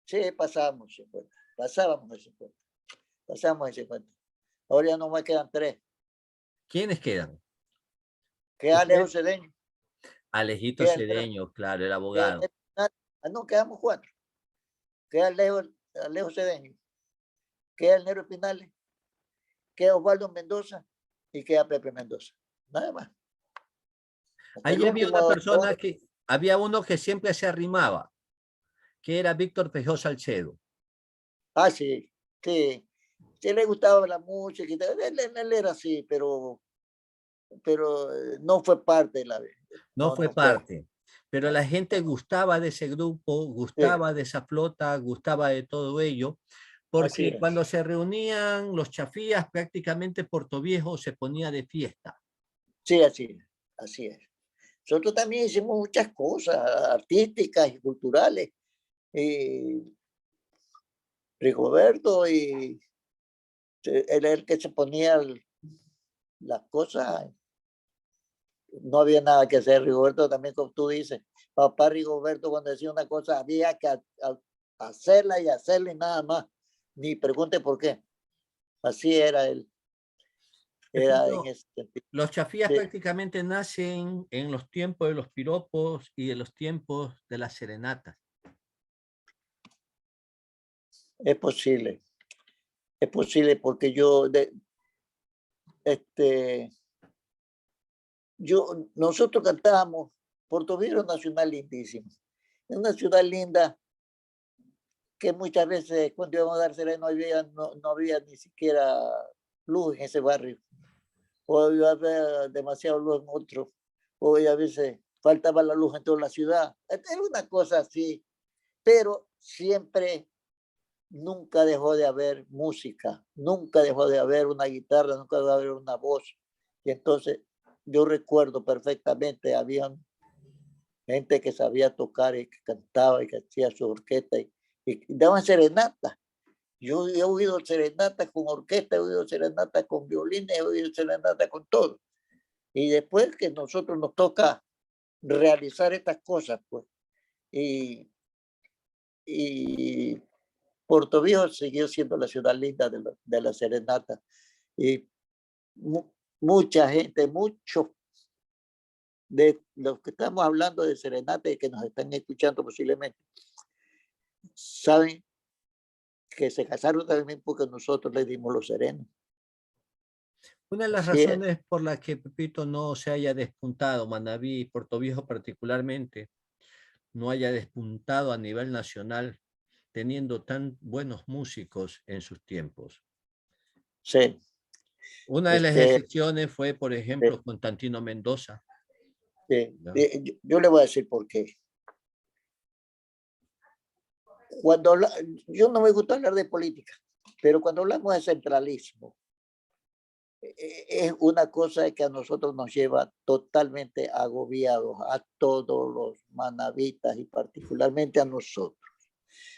sí, pasábamos 50. Pasábamos de 50. Pasamos de 50. Ahora ya no me quedan 3. ¿Quiénes quedan? Queda Alejo Usted, Cedeño. Alejito Queda el Nero, Cedeño, claro, el queda el abogado. Nero Pinal. Ah, no, quedamos 4. Queda Alejo Cedeño. Queda el Nero Pinales. Queda Osvaldo Mendoza. Y queda Pepe Mendoza. Nada más. Hasta el Ahí había último. una persona había uno que siempre se arrimaba, que era Víctor Fejó Salcedo. Ah, sí. Sí. Sí le gustaba la música y tal. Él era así, pero no fue parte de la vez. No No, fue no fue. parte, pero No, la gente no. gustaba de ese grupo, Sí, gustaba de esa flota, gustaba de todo ello, así porque es. cuando se reunían los chafías, prácticamente Puerto Viejo se ponía de fiesta. Sí, así es. Así es. Nosotros también hicimos muchas cosas artísticas y culturales. Y Rigoberto y él era el que se ponía las cosas. No había nada que hacer. Rigoberto también, como tú dices, papá Rigoberto cuando decía una cosa había que hacerla y hacerla y nada más. Ni pregunte por qué. Así era él. Era en Pepito, ese sentido. los chafías Sí, prácticamente nacen en los tiempos de los piropos y de los tiempos de las serenatas. es posible. Es posible porque este, nosotros cantábamos. Puerto Viejo es una ciudad lindísima. Es una ciudad linda que muchas veces cuando íbamos a dársela no había ni siquiera luz en ese barrio. O había demasiado luz en otro. O a veces faltaba la luz en toda la ciudad. Era una cosa así. Pero siempre, nunca dejó de haber música. Nunca dejó de haber una guitarra, nunca dejó de haber una voz. Y entonces yo recuerdo perfectamente, había gente que sabía tocar y que cantaba y que hacía su orquesta y daban serenatas. Yo he oído serenatas con orquesta, he oído serenatas con violines, he oído serenatas con todo. Y después que nosotros nos toca realizar estas cosas, pues, y, y Puerto Viejo siguió siendo la ciudad linda de la serenata. Y mucha gente, muchos de los que estamos hablando de serenata y que nos están escuchando posiblemente, saben que se casaron también porque nosotros les dimos los serenos. Una de las Así es. razones por las que Pepito no se haya despuntado, Manabí y Puerto Viejo particularmente, no haya despuntado a nivel nacional, teniendo tan buenos músicos en sus tiempos. Sí. Una de las Este, excepciones fue, por ejemplo, Constantino Mendoza, ¿no? yo le voy a decir por qué. Cuando yo no me gusta hablar de política, pero cuando hablamos de centralismo, es una cosa que a nosotros nos lleva totalmente agobiados, a todos los manavitas y particularmente a nosotros.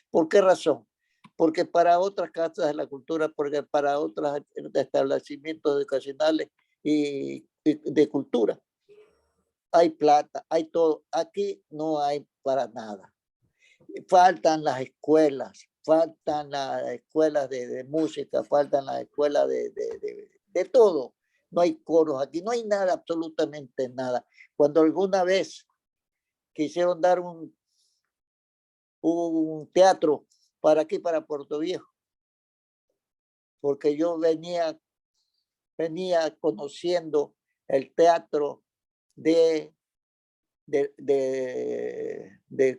¿Por qué razón? Porque para otras casas de la cultura, porque para otros establecimientos educacionales y de cultura, hay plata, hay todo. Aquí no hay para nada. Faltan las escuelas de música, faltan las escuelas de todo. No hay coros aquí, no hay nada, absolutamente nada. Cuando alguna vez quisieron dar un teatro para aquí, para Puerto Viejo, porque yo venía conociendo el teatro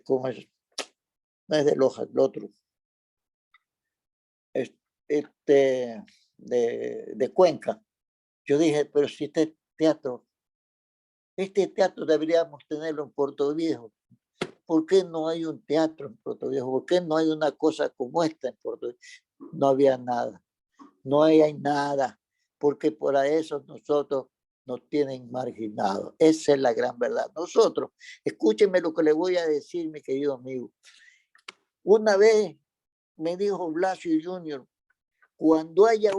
¿cómo es? No es de Loja, el otro, este, de Cuenca. Yo dije, pero si este teatro deberíamos tenerlo en Puerto Viejo. ¿Por qué no hay un teatro en Puerto Viejo? ¿Por qué no hay una cosa como esta en Puerto Viejo? No había nada, no hay nada, porque por eso nosotros nos tienen marginados. Esa es la gran verdad. Nosotros, escúchenme lo que le voy a decir, mi querido amigo. Una vez me dijo Blasio Junior, cuando haya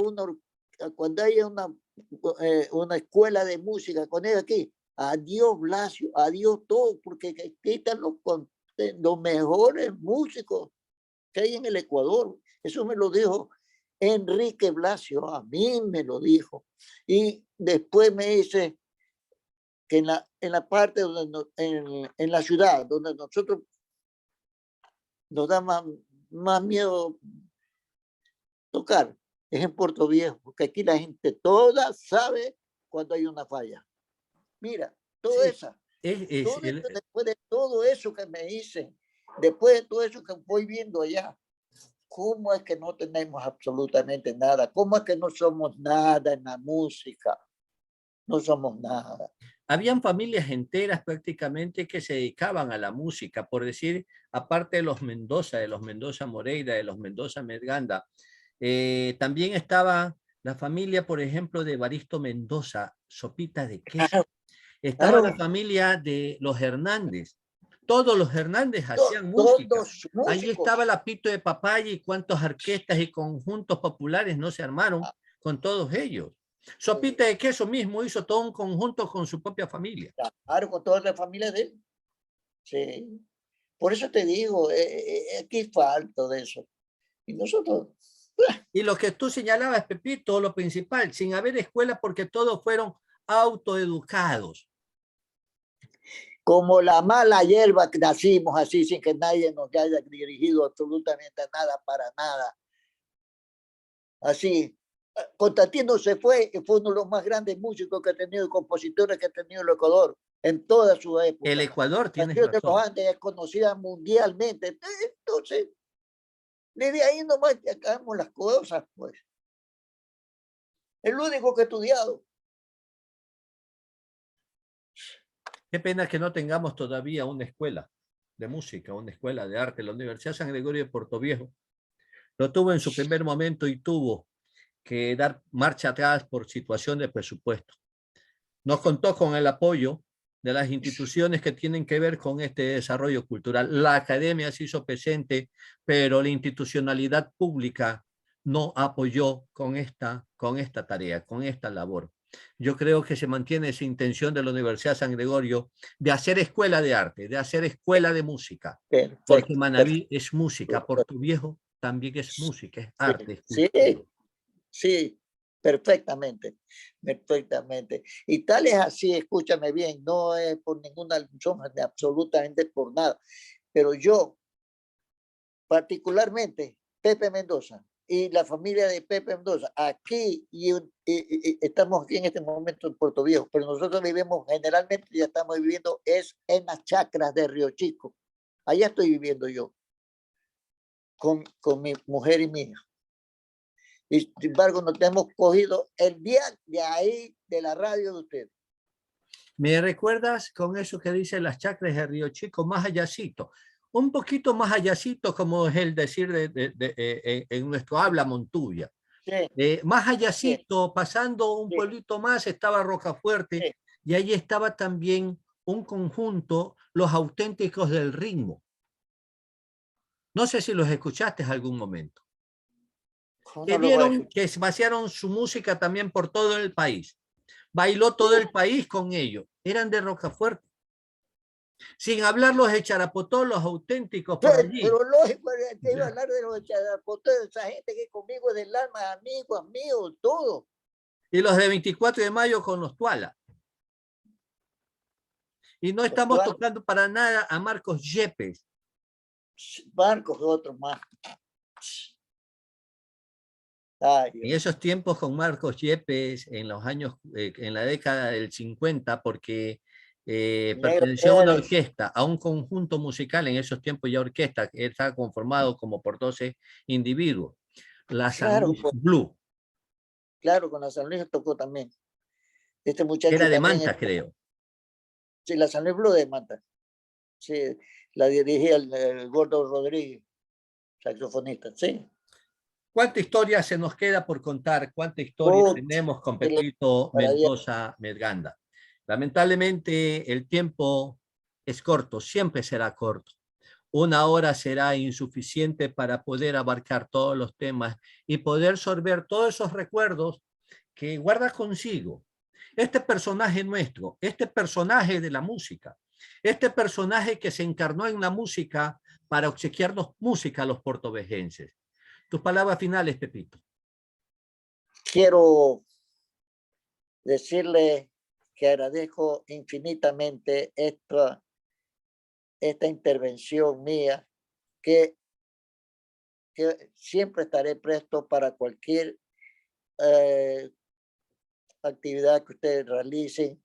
una escuela de música con él aquí, adiós Blasio, adiós todo, porque quitan los mejores músicos que hay en el Ecuador. Eso me lo dijo Enrique Blasio, a mí me lo dijo. Y después me dice que en la parte donde en la ciudad donde nosotros nos da más miedo tocar es en Puerto Viejo, porque aquí la gente toda sabe cuando hay una falla. Mira, todo Sí, eso, después de todo eso que me hice, después de todo eso que voy viendo allá, ¿cómo es que no tenemos absolutamente nada? ¿Cómo es que no somos nada en la música? No somos nada. habían familias enteras prácticamente que se dedicaban a la música, por decir, aparte de los Mendoza Moreira, de los Mendoza Medganda, también estaba la familia, por ejemplo, de Evaristo Mendoza, Sopita de Queso. Claro, Estaba la claro. familia de los Hernández. Todos los Hernández hacían música. Todos Allí músicos. estaba la Pito de Papaya y cuántas orquestas y conjuntos populares no se armaron con todos ellos. Sopita de Queso mismo hizo todo un conjunto con su propia familia. Claro, con toda la familia de él. Sí. Por eso te digo, aquí falta de eso. Y nosotros, Y lo que tú señalabas, Pepito, lo principal, sin haber escuela porque todos fueron autoeducados. como la mala hierba que nacimos así, sin que nadie nos haya dirigido absolutamente nada para nada. Así, Constantino se fue y fue uno de los más grandes músicos que ha tenido y compositores que ha tenido el Ecuador en toda su El época. Ecuador, La tienes canción de los razón. Andes es conocida mundialmente. Entonces, desde ahí nomás acabamos las cosas, pues. El único que he estudiado. Qué pena que no tengamos todavía una escuela de música, una escuela de arte. La Universidad San Gregorio de Portoviejo lo tuvo en su primer momento y tuvo que dar marcha atrás por situación de presupuesto. No contó con el apoyo de las instituciones que tienen que ver con este desarrollo cultural. La academia se hizo presente, pero la institucionalidad pública no apoyó con esta tarea, con esta labor. Yo creo que se mantiene esa intención de la Universidad San Gregorio de hacer escuela de arte, de hacer escuela de música, porque Perfecto, Manaví es música, perfecto. Portoviejo también es música, es Sí, arte, es sí, cultura. sí, perfectamente, perfectamente. Y tal es así, escúchame bien, no es por ninguna razón, absolutamente por nada, pero yo, particularmente, Pepe Mendoza y la familia de Pepe Mendoza, aquí estamos aquí en este momento en Puerto Viejo, pero nosotros vivimos generalmente, ya estamos viviendo, es en las chacras de Río Chico. Allá estoy viviendo yo, con mi mujer y mi hija. Y sin embargo, nos hemos cogido el día de ahí de la radio de ustedes. ¿Me recuerdas con eso que dice las chacras de Río Chico, más allácito? Un poquito más allácito, como es el decir en nuestro habla Montuvia. Sí, Más sí, allácito, pasando un sí, pueblito más, estaba Rocafuerte, sí. y ahí estaba también un conjunto, los auténticos del ritmo. No sé si los escuchaste en algún momento. ¿Cómo Que no lo voy a dieron, escuchar? que vaciaron su música también por todo el país. Bailó todo el país con ellos. Eran de Rocafuerte. Sin hablar los de Charapotó, los auténticos por allí. Pero lógico, te iba a hablar de los charapotes, de esa gente que conmigo del alma, amigos míos, todo. Y los de 24 de mayo con los Tuala. Y no estamos tocando para nada a Marcos Yepes. Barcos y otros más. Ay, En Dios. esos tiempos con Marcos Yepes, en los años, en la década del 50, porque Negro perteneció a una Pérez, orquesta, a un conjunto musical, en esos tiempos ya orquesta, que estaba conformado como por 12 individuos, la San claro, Luis Blue, claro, con la San Luis tocó también. Este que era muchacho de también, Manta, creo. sí, la San Luis Blue de Manta. Sí, la dirigía el Gordo Rodríguez, saxofonista, sí. ¿Cuánta historia se nos queda por contar? ¿Cuánta historia Put, tenemos con Pepito para allá. Mendoza Medganda? Lamentablemente el tiempo es corto, siempre será corto. Una hora será insuficiente para poder abarcar todos los temas y poder sorber todos esos recuerdos que guarda consigo este personaje nuestro, este personaje de la música, este personaje que se encarnó en la música para obsequiarnos música a los portovejenses. Tus palabras finales, Pepito. Quiero decirle que agradezco infinitamente esta intervención mía, que siempre estaré presto para cualquier actividad que ustedes realicen,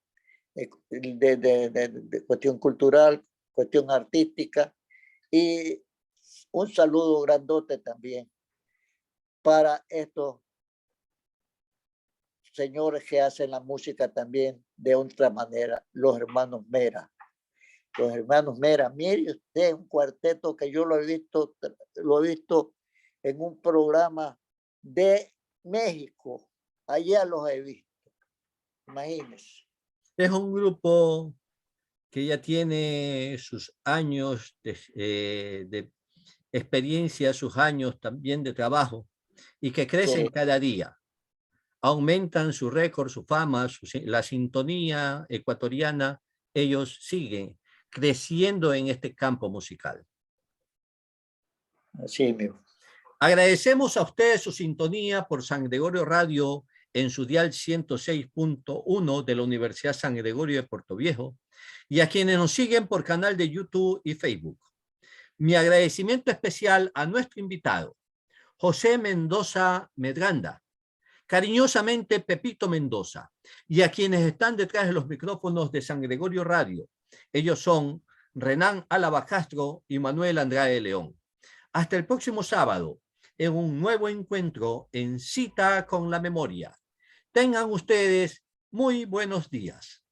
de cuestión cultural, cuestión artística, y un saludo grandote también para estos señores que hacen la música también de otra manera, los hermanos Mera. Los hermanos Mera, mire usted, un cuarteto que yo lo he visto en un programa de México, allá los he visto, imagínense. Es un grupo que ya tiene sus años de experiencia, sus años también de trabajo, y que crecen Sí. cada día. Aumentan su récord, su fama, la sintonía ecuatoriana. Ellos siguen creciendo en este campo musical. Así mismo. Agradecemos a ustedes su sintonía por San Gregorio Radio en su dial 106.1 de la Universidad San Gregorio de Puerto Viejo, y a quienes nos siguen por canal de YouTube y Facebook. Mi agradecimiento especial a nuestro invitado, José Mendoza Medranda, cariñosamente Pepito Mendoza, y a quienes están detrás de los micrófonos de San Gregorio Radio. Ellos son Renan Álava Castro y Manuel Andrade León. Hasta el próximo sábado, en un nuevo encuentro en Cita con la Memoria. Tengan ustedes muy buenos días.